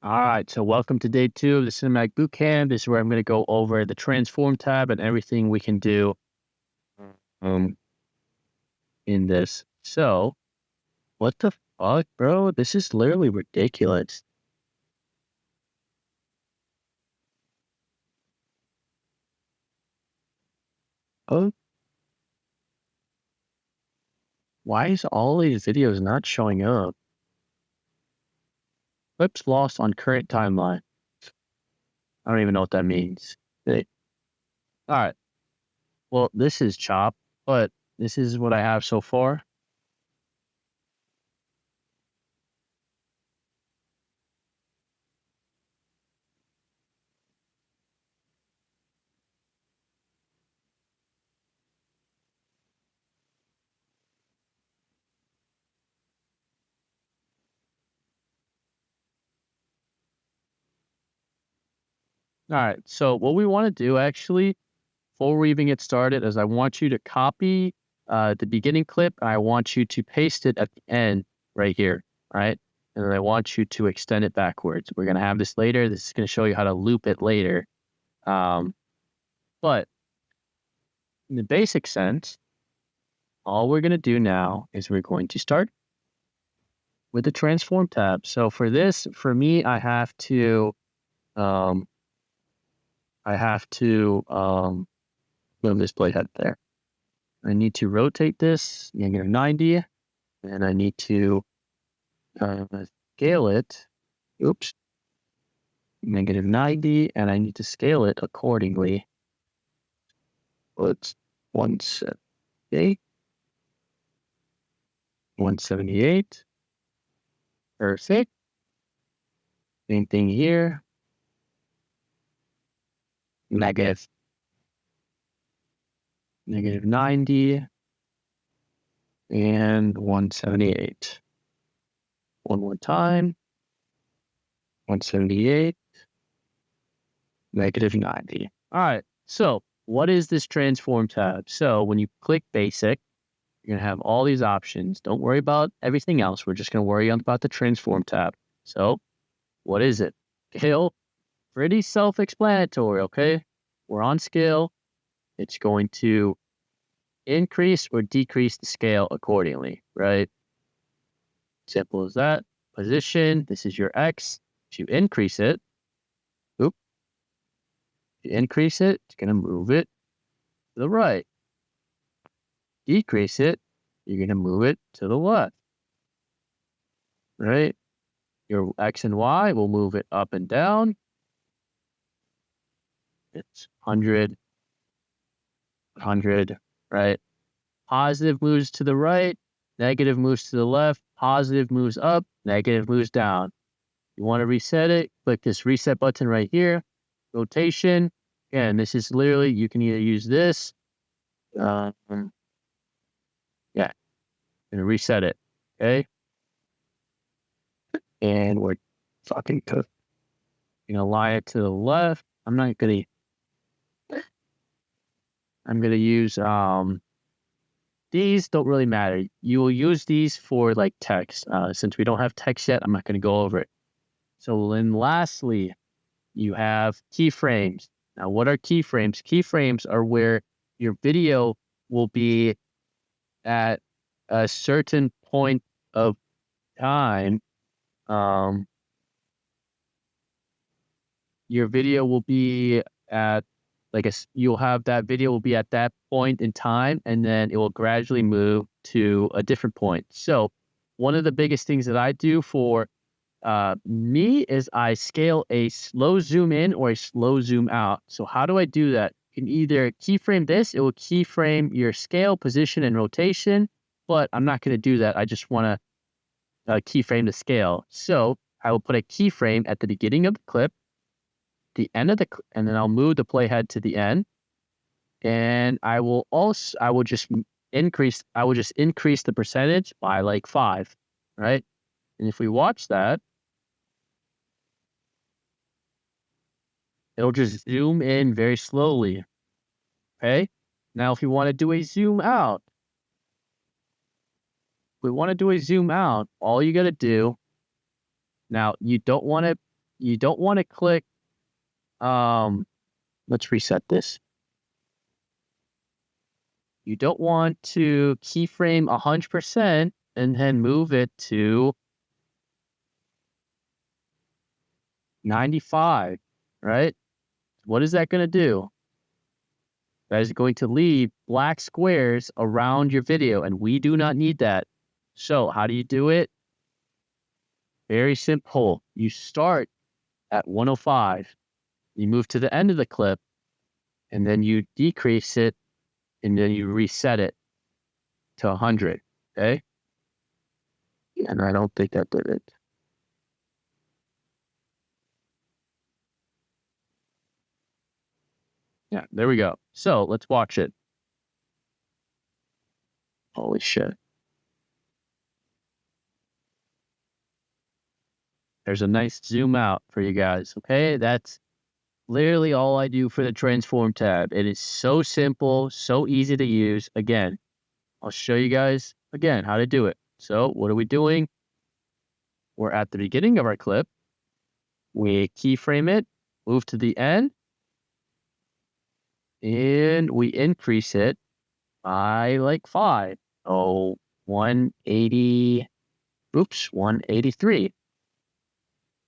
All right, so welcome to day 2 of the Cinematic Bootcamp. This is where I'm going to go over the Transform tab and everything we can do um, in this. So, what the fuck, bro? This is literally ridiculous. Oh, why is all these videos not showing up? Clips lost on current timeline. I don't even know what that means. All right, well, this is chop, but this is what I have so far. All right, so what we want to do actually, before we even get started, is I want you to copy the beginning clip, and I want you to paste it at the end right here, right? And then I want you to extend it backwards. We're going to have this later. This is going to show you how to loop it later. But in the basic sense, all we're going to do now is we're going to start with the Transform tab. So for this, for me, I have to move this playhead there. I need to rotate this -90, and I need to scale it. Oops. -90, and I need to scale it accordingly. Let's 178. 178. Perfect. Same thing here. -90 and 178. One more time. 178, -90. All right. So what is this Transform tab? So when you click Basic, you're going to have all these options. Don't worry about everything else. We're just going to worry about the Transform tab. So what is it? Scale. Pretty self-explanatory, okay? We're on scale. It's going to increase or decrease the scale accordingly, right? Simple as that. Position. This is your X. If you increase it, it's going to move it to the right. Decrease it, you're going to move it to the left. Right? Your X and Y will move it up and down. It's 100, 100, right? Positive moves to the right, negative moves to the left, positive moves up, negative moves down. You want to reset it, click this reset button right here. Rotation. Again, this is literally, you can either use this. Yeah. Gonna reset it. Okay. And we're fucking cooked. You're gonna lie it to the left. I'm gonna use these don't really matter. You will use these for like text. Since we don't have text yet, I'm not gonna go over it. So then lastly, you have keyframes. Now, what are keyframes? Keyframes are where your video will be at a certain point of time. Your video will be at you'll have that video will be at that point in time, and then it will gradually move to a different point. So one of the biggest things that I do for me is I scale a slow zoom in or a slow zoom out. So how do I do that? You can either keyframe this, it will keyframe your scale, position, and rotation, but I'm not going to do that. I just want to keyframe the scale. So I will put a keyframe at the beginning of the clip, the end of and then I'll move the playhead to the end. And I will just increase the percentage by like 5, right? And if we watch that, it'll just zoom in very slowly. Okay. Now, if you want to do a zoom out, all you got to do, now you don't want to you don't want to click, let's reset this. You don't want to keyframe 100% and then move it to 95, right? What is that going to do? That is going to leave black squares around your video, and we do not need that. So how do you do it? Very simple. You start at 105. You move to the end of the clip, and then you decrease it, and then you reset it to 100, okay? And I don't think that did it. Yeah, there we go. So let's watch it. Holy shit. There's a nice zoom out for you guys, okay? That's literally all I do for the transform tab. It is so simple, so easy to use. Again, I'll show you guys again how to do it. So what are we doing? We're at the beginning of our clip. We keyframe it, move to the end, and we increase it by like 5. Oh, 180, oops, 183.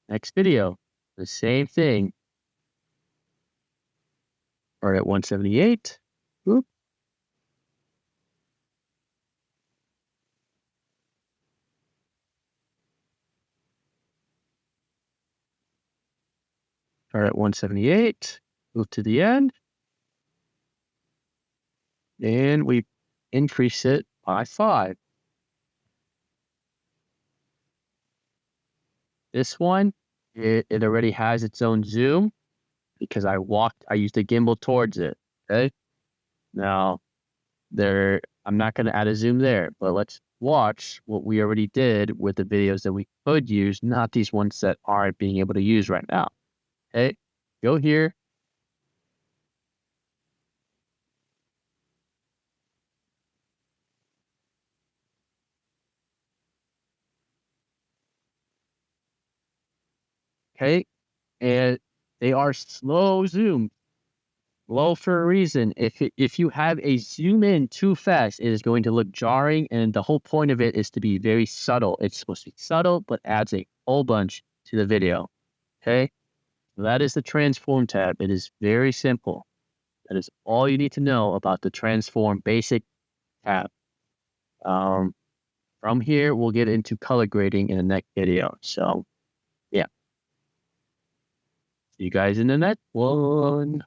Next video, the same thing. Or at 178. Oop. Start at 178. Move to the end. And we increase it by 5. This one, it already has its own zoom because I used the gimbal towards it. Okay. Now, I'm not going to add a zoom there, but let's watch what we already did with the videos that we could use, not these ones that aren't being able to use right now. Okay. Go here. Okay. And they are slow zoom. Low for a reason. If you have a zoom in too fast, it is going to look jarring, and the whole point of it is to be very subtle. It's supposed to be subtle, but adds a whole bunch to the video. Okay? That is the transform tab. It is very simple. That is all you need to know about the transform basic tab. From here, we'll get into color grading in the next video. So, yeah. See you guys in the next one.